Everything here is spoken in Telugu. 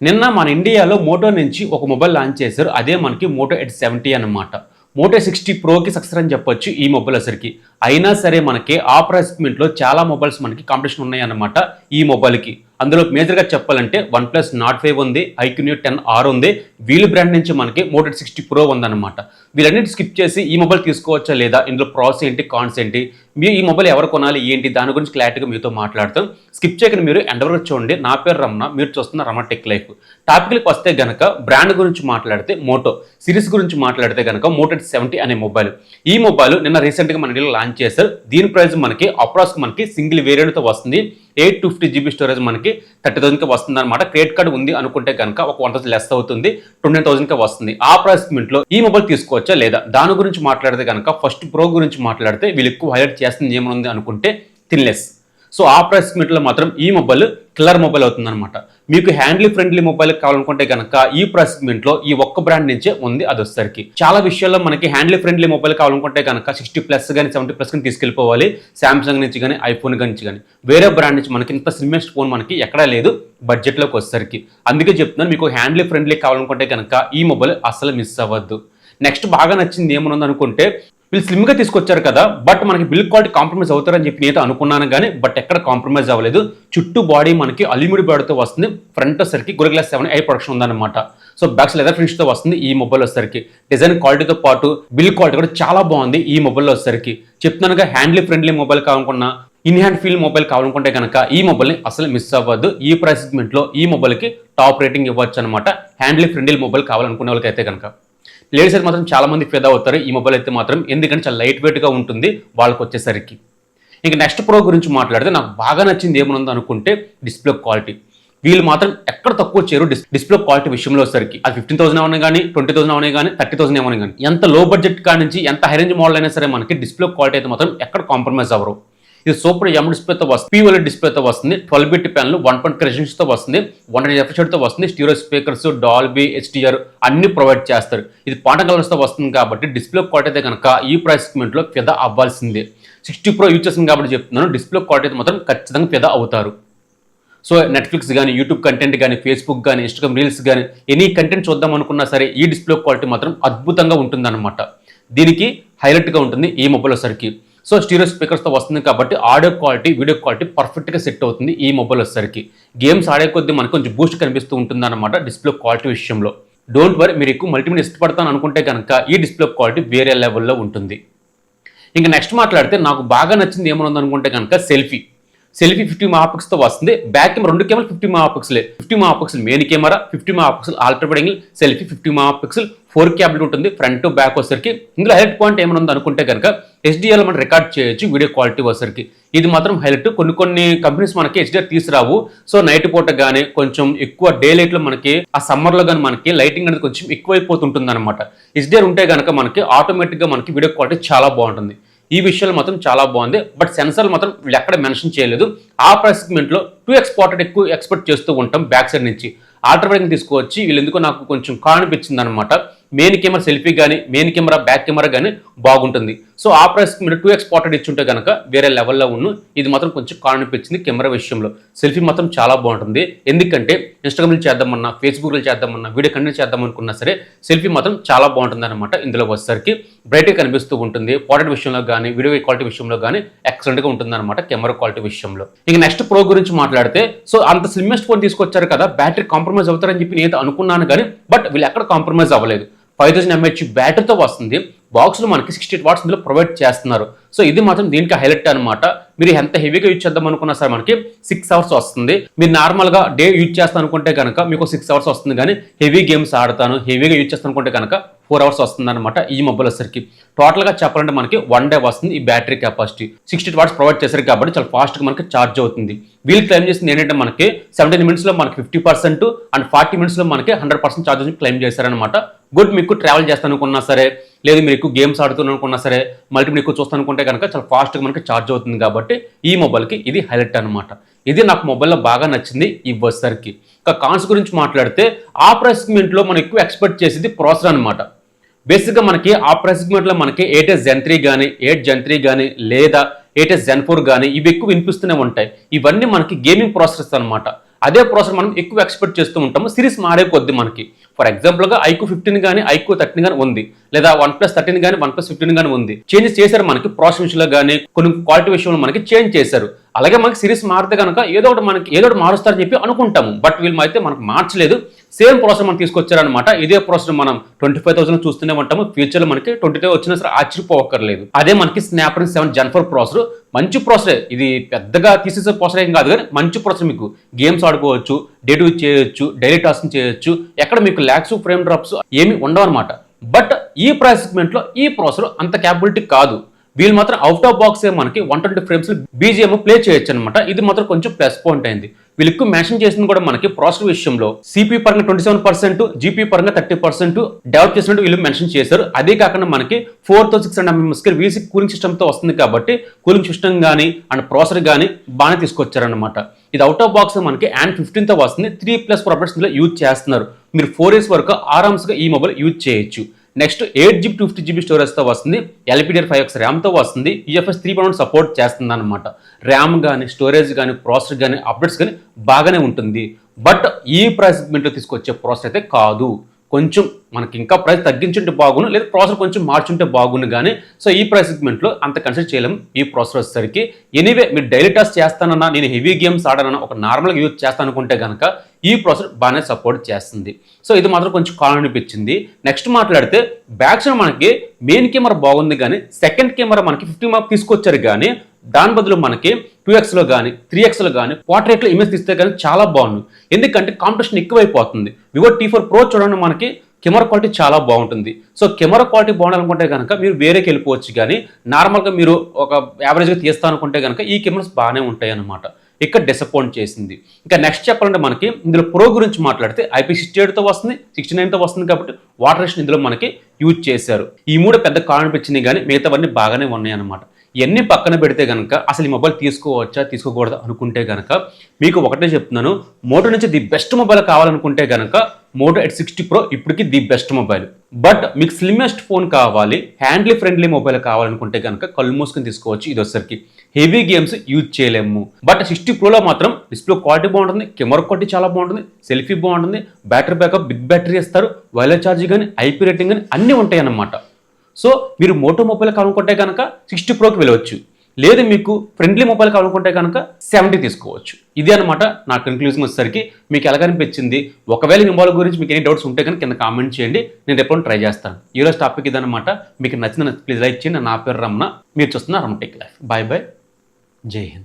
నిన్న మన ఇండియాలో మోటో నుంచి ఒక మొబైల్ లాంచ్ చేశారు. అదే మనకి మోటో ఎట్ 70 అన్నమాట. మోటో 60 ప్రోకి సక్సెస్ అని చెప్పొచ్చు ఈ మొబైల్ అసలుకి. అయినా సరే మనకి ఆ ప్రైస్ సెగ్మెంట్లో చాలా మొబైల్స్ మనకి కాంపిటీషన్ ఉన్నాయి అన్నమాట ఈ మొబైల్కి. అందులో మేజర్గా చెప్పాలంటే వన్ ప్లస్ నాట్ 5 ఉంది, ఐక్యూన్యూ 10R ఉంది, వీల్ బ్రాండ్ నుంచి మనకి మోటో 60 ప్రో ఉందన్నమాట. వీళ్ళన్నిటి స్కిప్ చేసి ఈ మొబైల్ తీసుకోవచ్చా లేదా, ఇందులో ప్రాస్ ఏంటి, కాన్స్ ఏంటి, మీరు ఈ మొబైల్ ఎవరు కొనాలి ఏంటి, దాని గురించి క్లారిటీగా మీతో మాట్లాడతాం. స్కిప్ చేయకుండా మీరు ఎండ్ వరకు చూడండి. నా పేరు రమణ, మీరు చూస్తున్న రమణ టెక్ లైఫ్. టాపిక్కి వస్తే గనక బ్రాండ్ గురించి మాట్లాడితే మోటో, సిరీస్ గురించి మాట్లాడితే గనక మోటో 70 అనే మొబైల్. ఈ మొబైల్ నిన్న రీసెంట్గా మన ఇండియాలో లాంచ్ చేశారు. దీని ప్రైస్ మనకి అప్రాక్స్ మనకి సింగిల్ వేరియంట్తో వస్తుంది. 850 GB స్టోరేజ్ మనకి 30,000కి వస్తుంది అనమాట. క్రెడిట్ కార్డు ఉంది అనుకుంటే కనుక ఒక 1,000 లెస్ అవుతుంది, 29,000కి వస్తుంది. ఆ ప్రైస్ లో ఈ మొబైల్ తీసుకోవచ్చా లేదా, దాని గురించి మాట్లాడితే కనుక ఫస్ట్ ప్రో గురించి మాట్లాడితే వీళ్ళు ఎక్కువ హైలైట్ చేస్తుంది ఏమనుంది అనుకుంటే థిన్లెస్. సో ఆ ప్రైస్ లో మాత్రం ఈ మొబైల్ కిల్లర్ మొబైల్ అవుతుంది అనమాట. మీకు హ్యాండ్లీ ఫ్రెండ్లీ మొబైల్ కావాలనుకుంటే కనుక ఈ ప్రైస్ లో ఈ ఒక్క బ్రాండ్ నుంచే ఉంది. అది వచ్చేసరికి చాలా విషయాల్లో మనకి హ్యాండ్లీ ఫ్రెండ్లీ మొబైల్ కావాలనుకుంటే కనుక 60+ కానీ 70+ కానీ తీసుకెళ్ళిపోవాలి. సామ్సంగ్ నుంచి కానీ ఐఫోన్ నుంచి కానీ. వేరే బ్రాండ్ నుంచి మనకి ఇంత స్లిమ్మెస్ట్ ఫోన్ మనకి ఎక్కడా లేదు బడ్జెట్లోకి వచ్చేసరికి. అందుకే చెప్తున్నాను, మీకు హ్యాండ్లీ ఫ్రెండ్లీ కావాలనుకుంటే కనుక ఈ మొబైల్ అస్సలు మిస్ అవ్వద్దు. నెక్స్ట్ బాగా నచ్చింది ఏమనుంది అనుకుంటే, వీళ్ళు స్లిమ్గా తీసుకొచ్చారు కదా, బట్ మనకి బిల్డ్ క్వాలిటీ కాంప్రమైజ్ అవుతారని చెప్పి నేనైతే అనుకున్నాను కానీ బట్ ఎక్కడ కాంప్రమైజ్ అవ్వలేదు. చుట్టూ బాడీ మనకి అల్యూమినియం బాడీతో వస్తుంది. ఫ్రంట్ వచ్చేసరికి Gorilla 7i ప్రొడక్షన్ ఉందన్నమాట. సో బ్యాక్స్ లెదర్ ఫినిష్తో వస్తుంది ఈ మొబైల్ వచ్చేసరికి. డిజైన్ క్వాలిటీతో పాటు బిల్డ్ క్వాలిటీ కూడా చాలా బాగుంది ఈ మొబైల్లో వచ్చేసరికి. చెప్తున్నానుగా, హ్యాండ్లీ ఫ్రెండ్లీ మొబైల్ కావాలనుకున్నా, ఇన్ హ్యాండ్ ఫీల్ మొబైల్ కావాలనుకుంటే కనుక ఈ మొబైల్ని అసలు మిస్ అవ్వద్దు. ఈ ప్రైస్ సెగ్మెంట్లో ఈ మొబైల్కి టాప్ రేటింగ్ ఇవ్వచ్చు అనమాట. హ్యాండ్లీ ఫ్రెండ్లీ మొబైల్ కావాలనుకునే వాళ్ళకి అయితే కనుక. లేడీస్ అయితే మాత్రం చాలా మంది ఫిదా అవుతారు ఈ మొబైల్ అయితే మాత్రం, ఎందుకంటే చాలా లైట్ వెయిట్గా ఉంటుంది వాళ్ళకి వచ్చేసరికి. ఇంకా నెక్స్ట్ ప్రో గురించి మాట్లాడితే నాకు బాగా నచ్చింది ఏమనుంది అనుకుంటే డిస్ప్లే క్వాలిటీ. వీళ్ళు మాత్రం ఎక్కడ తక్కువ చేయరు డిస్ప్లే క్వాలిటీ విషయంలో వచ్చేసరికి. అది 15,000 అవనే కానీ, 20,000 అవనే కానీ, 30,000 ఏమని కానీ, ఎంత లో బడ్జెట్ కాడి నుంచి ఎంత హై రేంజ్ మోడల్ అయినా సరే మనకి డిస్ప్లే క్వాలిటీ అయితే మాత్రం ఎక్కడ కాంప్రమైజ్ అవ్వరు. ఇది సూపర్ ఎమ్ డిస్ప్లేతో వస్తుంది, POLED డిస్ప్లేతో వస్తుంది, 12-bit ప్యానల్, 1.3 రెజల్యూషన్తో వస్తుంది, 120 ఎఫ్ఎస్తో వస్తుంది, స్టీరియో స్పీకర్స్, డాల్బీ, HDR అన్ని ప్రొవైడ్ చేస్తారు. ఇది పాట కలర్స్తో వస్తుంది కాబట్టి డిస్ప్లే క్వాలిటీ అయితే కనుక ఈ ప్రైస్ సెగ్మెంట్లో ఫిదా అవ్వాల్సిందే. 60 ప్రో యూజ్ చేస్తుంది కాబట్టి చెప్తున్నాను, డిస్ప్లే క్వాలిటీ అయితే మాత్రం ఖచ్చితంగా ఫిదా అవుతారు. సో నెట్ఫ్లిక్స్ కానీ, యూట్యూబ్ కంటెంట్ కానీ, ఫేస్బుక్ కానీ, ఇన్స్టాగ్రామ్ రీల్స్ కానీ, ఎనీ కంటెంట్ చూద్దాం అనుకున్నా సరే ఈ డిస్ప్లే క్వాలిటీ మాత్రం అద్భుతంగా ఉంటుందన్నమాట. దీనికి హైలైట్గా ఉంటుంది ఈ మొబైల్ వచ్చేసరికి. సో స్టీరియో స్పీకర్స్తో వస్తుంది కాబట్టి ఆడియో క్వాలిటీ, వీడియో క్వాలిటీ పర్ఫెక్ట్గా సెట్ అవుతుంది ఈ మొబైల్ వచ్చేసరికి. గేమ్స్ ఆడే కొద్దీ మనకు కొంచెం బూస్ట్ కనిపిస్తూ ఉంటుంది అనమాట డిస్ప్లే క్వాలిటీ విషయంలో. డోంట్ వరీ, మీరు ఎక్కువ మల్టీమీడియా ఇష్టపడతాను అనుకుంటే కనుక ఈ డిస్ప్లే క్వాలిటీ వేరే లెవెల్లో ఉంటుంది. ఇంకా నెక్స్ట్ మాట్లాడితే నాకు బాగా నచ్చింది ఏమనుంది అనుకుంటే కనుక సెల్ఫీ 50 మెగాపిక్స్తో వస్తుంది. Back camera 2 camera 50 మెగాపిక్సలే. 50 megapixel main camera, 50 megapixel ultra wide angle selfie, 50 megapixel 4K update ఉంటుంది ఫ్రంట్ బ్యాక్ వచ్చేసరికి. ఇందులో హైలైట్ పాయింట్ ఏమనుంది అనుకుంటే కనుక HDR మనం రికార్డ్ చేయొచ్చు వీడియో క్వాలిటీ వచ్చేసరికి. ఇది మాత్రం హైలైట్. కొన్ని కంపెనీస్ మనకి HDR తీసుకురావు. సో నైట్ పూట కానీ కొంచెం ఎక్కువ డే లైట్లో మనకి ఆ సమ్మర్లో కానీ మనకి లైటింగ్ అనేది కొంచెం ఎక్కువైపోతుంటుంది అనమాట. HDR ఉంటే కనుక మనకి ఆటోమేటిక్గా మనకి వీడియో క్వాలిటీ చాలా బాగుంటుంది. ఈ విషయాలు మాత్రం చాలా బాగుంది. బట్ సెన్సార్లు మాత్రం వీళ్ళు ఎక్కడ మెన్షన్ చేయలేదు. ఆ ప్రైస్ సెగ్మెంట్లో 2x పోర్ట్రేట్ ఎక్కువ ఎక్స్పెక్ట్ చేస్తూ ఉంటాం బ్యాక్ సైడ్ నుంచి. అల్ట్రా వైడ్ తీసుకొచ్చి వీళ్ళు ఎందుకో నాకు కొంచెం కానిపించింది అనమాట. మెయిన్ కెమెరా సెల్ఫీ కానీ, మెయిన్ కెమెరా బ్యాక్ కెమెరా కానీ బాగుంటుంది. సో ఆ ప్రైస్ మీరు 2x పోర్ట్రేట్ ఇచ్చుంటే కనుక వేరే లెవెల్లో ఉన్న. ఇది మాత్రం కొంచెం కానిపించింది కెమెరా విషయంలో. సెల్ఫీ మాత్రం చాలా బాగుంటుంది. ఎందుకంటే ఇన్స్టాగ్రామ్లో చేద్దామన్నా, ఫేస్బుక్లో చేద్దామన్నా, వీడియో కంటెంట్ చేద్దామనుకున్నా సరే సెల్ఫీ మాత్రం చాలా బాగుంటుంది అనమాట. ఇందులో వచ్చేసరికి బ్రైట్గా కనిపిస్తూ ఉంటుంది. పోర్ట్రేట్ విషయంలో కానీ, వీడియో క్వాలిటీ విషయంలో కానీ ఎక్సలెంట్గా ఉంటుంది అనమాట కెమెరా క్వాలిటీ విషయంలో. ఇక నెక్స్ట్ ప్రో గురించి మాట్లాడితే, సో అంత స్లిమ్మెస్ట్ ఫోన్ తీసుకొచ్చారు కదా, బ్యాటరీ కాంప్రమైజ్ అవుతారని చెప్పి నేను అనుకున్నాను కానీ బట్ వీళ్ళు ఎక్కడ కాంప్రమైజ్ అవ్వలేదు. 5000 mAh బ్యాటరీతో వస్తుంది. బాక్స్లో మనకి 68 వాట్స్ ఇందులో ప్రొవైడ్ చేస్తున్నారు. సో ఇది మాత్రం దీనికి హైలైట్ అనమాట. మీరు ఎంత హెవీగా యూజ్ చేద్దాం అనుకున్నా సరే మనకి 6 అవర్స్ వస్తుంది. మీరు నార్మల్గా డే యూజ్ చేస్తాను అనుకుంటే కనుక మీకు 6 అవర్స్ వస్తుంది. కానీ హెవీ గేమ్స్ ఆడతాను, హెవీగా యూజ్ చేస్తాను అనుకుంటే కనుక 4 అవర్స్ వస్తుంది అనమాట ఈ మొబైల్ వచ్చేసరికి. టోటల్గా చెప్పాలంటే మనకి 1 డే వస్తుంది ఈ బ్యాటరీ కెపాసిటీ. 68 వాట్స్ ప్రొవైడ్ చేశారు కాబట్టి చాలా ఫాస్ట్గా మనకి ఛార్జ్ అవుతుంది. వీళ్ళు క్లెయిమ్ చేసింది ఏంటంటే మనకి 17 మినిట్స్లో మనకి 50% అండ్ 40 మినిట్స్లో మనకి 100% ఛార్జ్ క్లెయిమ్ చేశారనమాట. గుడ్, మీకు ట్రావెల్ చేస్తాను అనుకున్నా సరే, లేదు మీరు ఎక్కువ గేమ్స్ ఆడుతున్నాను అనుకున్నా సరే, మల్టీమీడియా ఎక్కువ చూస్తాను అనుకుంటే కనుక చాలా ఫాస్ట్గా మనకి ఛార్జ్ అవుతుంది కాబట్టి ఈ మొబైల్కి ఇది హైలైట్ అనమాట. ఇది నాకు మొబైల్లో బాగా నచ్చింది ఈ వచ్చేసరికి. ఇంకా కాన్స్ గురించి మాట్లాడితే ఆ ప్రైస్ సెగ్మెంట్లో మనం ఎక్కువ ఎక్స్పెక్ట్ చేసేది ప్రాసెసర్ అనమాట. బేసిక్గా మనకి ఆ ప్రైస్ సెగ్మెంట్లో మనకి 8s Gen 3 కానీ, 8 Gen 3 కానీ, లేదా 8s Gen 4 కానీ ఇవి ఎక్కువ వినిపిస్తూనే ఉంటాయి. ఇవన్నీ మనకి గేమింగ్ ప్రాసెసర్స్ అనమాట. అదే ప్రాసెసర్ మనం ఎక్కువ ఎక్స్పెక్ట్ చేస్తూ ఉంటాము. సిరీస్ మారే కొద్ది మనకి ఫర్ ఎగ్జాంపుల్గా ఐక్యూ 15 కానీ ఐక్యూ 13 కానీ ఉంది, లేదా OnePlus 13 కానీ OnePlus 15 కానీ ఉంది. చేంజెస్ చేశారు మనకి ప్రాసెసర్ విషయంలో కానీ కొన్ని క్వాలిటీ విషయంలో మనకి చేంజ్ చేశారు. అలాగే మనకి సిరీస్ మారితే కనుక ఏదో ఒకటి మారుస్తారని చెప్పి అనుకుంటాము. బట్ వీళ్ళు అయితే మనకు మార్చలేదు. సేమ్ ప్రాసెసర్ మనం తీసుకొచ్చారనమాట. ఇదే ప్రాసెసర్ మనం 25,000 చూస్తూనే ఉంటాము. ఫ్యూచర్లో మనకి 22 వచ్చినా సరే ఆశ్చర్యపోవక్కర్లేదు. అదే మనకి స్నాప్డ్రాగన్ 7 Gen 4 ప్రాసెసర్ మంచి ప్రాసెసర్. ఇది పెద్దగా తీసేసే ప్రాసెసర్ ఏం కాదు కానీ మంచి ప్రాసెసర్. మీకు గేమ్స్ ఆడుకోవచ్చు, డే టు చేయొచ్చు, డైలీ టాస్క్ చేయొచ్చు. ఎక్కడ మీకు ల్యాగ్స్ ఫ్రేమ్ డ్రాప్స్ ఏమి ఉండవు అనమాట. బట్ ఈ ప్రైస్ సెగ్మెంట్లో ఈ ప్రాసెసర్ అంత క్యాపబిలిటీ కాదు. వీళ్ళు మాత్రం అవుట్ ఆఫ్ బాక్స్ మనకి 120 ఫ్రేమ్స్ బీజిఎం ప్లే చేయొచ్చు అనమాట. ఇది మాత్రం కొంచెం ప్లస్ పాయింట్ అయింది. వీళ్ళు ఎక్కువ మెన్షన్ చేసింది కూడా మనకి ప్రాసెసర్ విషయంలో సిపి పరంగా 27%, జీపీ పరంగా 30% డెవలప్ చేసినట్టు వీళ్ళు మెన్షన్ చేశారు. అదే కాకుండా మనకి 4600 mAh వీసీ కూలింగ్ సిస్టమ్తో వస్తుంది కాబట్టి కూలింగ్ సిస్టమ్ కానీ అండ్ ప్రాసెసర్ కానీ బాగానే తీసుకొచ్చారనమాట. ఇది అవుట్ ఆఫ్ బాక్స్ మనకి అండ్ 15తో వస్తుంది. 3+ అప్డేట్స్ ఇందులో యూజ్ చేస్తున్నారు. మీరు 4 years వరకు ఆరామ్స్గా ఈ మొబైల్ యూజ్ చేయొచ్చు. నెక్స్ట్ 8GB 250GB స్టోరేజ్తో వస్తుంది. LPDDR5X ర్యామ్తో వస్తుంది. UFS 3.1 సపోర్ట్ చేస్తుంది అనమాట. ర్యామ్ కానీ స్టోరేజ్ కానీ ప్రాసెసర్ కానీ అప్డేట్స్ కానీ బాగానే ఉంటుంది. బట్ ఈ ప్రైస్ సెగ్మెంట్లో తీసుకొచ్చే ప్రాసెసర్ అయితే కాదు. కొంచెం మనకి ఇంకా ప్రైస్ తగ్గించుంటే బాగుండు, లేదా ప్రాసెసర్ కొంచెం మార్చుంటే బాగుండు కానీ సో ఈ ప్రైస్ సెగ్మెంట్లో అంత కన్సిడర్ చేయలేము ఈ ప్రాసెసర్ వచ్చేసరికి. ఎనీవే మీరు డైలీ టాస్క్ చేస్తానన్నా, నేను హెవీ గేమ్స్ ఆడానన్నా, ఒక నార్మల్గా యూజ్ చేస్తాను అనుకుంటే కనుక ఈ ప్రాసెసర్ బాగానే సపోర్ట్ చేస్తుంది. సో ఇది మాత్రం కొంచెం కాలం అనిపించింది. నెక్స్ట్ మాట్లాడితే బ్యాక్ సైడ్ మనకి మెయిన్ కెమెరా బాగుంది కానీ సెకండ్ కెమెరా మనకి 50 MP తీసుకొచ్చారు కానీ దాని బదులు మనకి 2xలో కానీ 3xలో కానీ పోర్ట్రేట్లో ఇమేజ్ తీస్తే కానీ చాలా బాగుంది. ఎందుకంటే కాంపిటీషన్ ఎక్కువైపోతుంది. వివో T4 Pro చూడండి, మనకి కెమెరా క్వాలిటీ చాలా బాగుంటుంది. సో కెమెరా క్వాలిటీ బాగుండాలనుకుంటే కనుక మీరు వేరేకి వెళ్ళిపోవచ్చు కానీ నార్మల్గా మీరు ఒక యావరేజ్గా తీస్తా అనుకుంటే కనుక ఈ కెమెరాస్ బాగానే ఉంటాయి అన్నమాట. ఇక్కడ డిసప్పాయింట్ చేసింది. ఇంకా నెక్స్ట్ చెప్పాలంటే మనకి ఇందులో ప్రో గురించి మాట్లాడితే IP68తో వస్తుంది, 69తో వస్తుంది కాబట్టి వాటర్ రెసిస్టెన్స్ ఇందులో మనకి యూజ్ చేశారు. ఈ 3 పెద్ద కాలం అనిపించింది కానీ మిగతావన్నీ బాగానే ఉన్నాయి అన్నమాట. ఇవన్నీ పక్కన పెడితే కనుక అసలు ఈ మొబైల్ తీసుకోవచ్చా తీసుకోకూడదు అనుకుంటే కనుక మీకు ఒకటే చెప్తున్నాను, మోటో నుంచి ది బెస్ట్ మొబైల్ కావాలనుకుంటే కనుక మోటో X60 Pro ఇప్పటికీ ది బెస్ట్ మొబైల్. బట్ మీకు స్లిమ్మెస్ట్ ఫోన్ కావాలి, హ్యాండ్లీ ఫ్రెండ్లీ మొబైల్ కావాలనుకుంటే కనుక కళ్ళు మూసుకొని తీసుకోవచ్చు. ఇది వచ్చరికి హెవీ గేమ్స్ యూజ్ చేయలేము. బట్ 60 Proలో మాత్రం డిస్ప్లే క్వాలిటీ బాగుంటుంది, కెమెరా క్వాలిటీ చాలా బాగుంటుంది, సెల్ఫీ బాగుంటుంది, బ్యాటరీ బ్యాకప్ బిగ్ బ్యాటరీ ఇస్తారు, వైర్లెస్ ఛార్జింగ్ కానీ IP రేటింగ్ కానీ అన్నీ ఉంటాయి అన్నమాట. సో మీరు మోటో మొబైల్ కావాలనుకుంటే కనుక 60 Proకి వెళ్ళవచ్చు. లేదు మీకు ఫ్రెండ్లీ మొబైల్ కావాలనుకుంటే కనుక 70 తీసుకోవచ్చు. ఇది అనమాట నా కన్క్లూజన్ వచ్చేసరికి. మీకు ఎలా అనిపించింది? ఒకవేళ ఈ మొబైల్ గురించి మీకు ఎన్ని డౌట్స్ ఉంటే కనుక కింద కామెంట్ చేయండి, నేను ఎప్పుడు ట్రై చేస్తాను. ఈరోజు టాపిక్ ఇదనమాట. మీకు నచ్చిన ప్లీజ్ లైక్ చేయండి. నా పేరు రమణ, మీరు చూస్తున్న Ramana tech life. Bye bye, జై హింద్.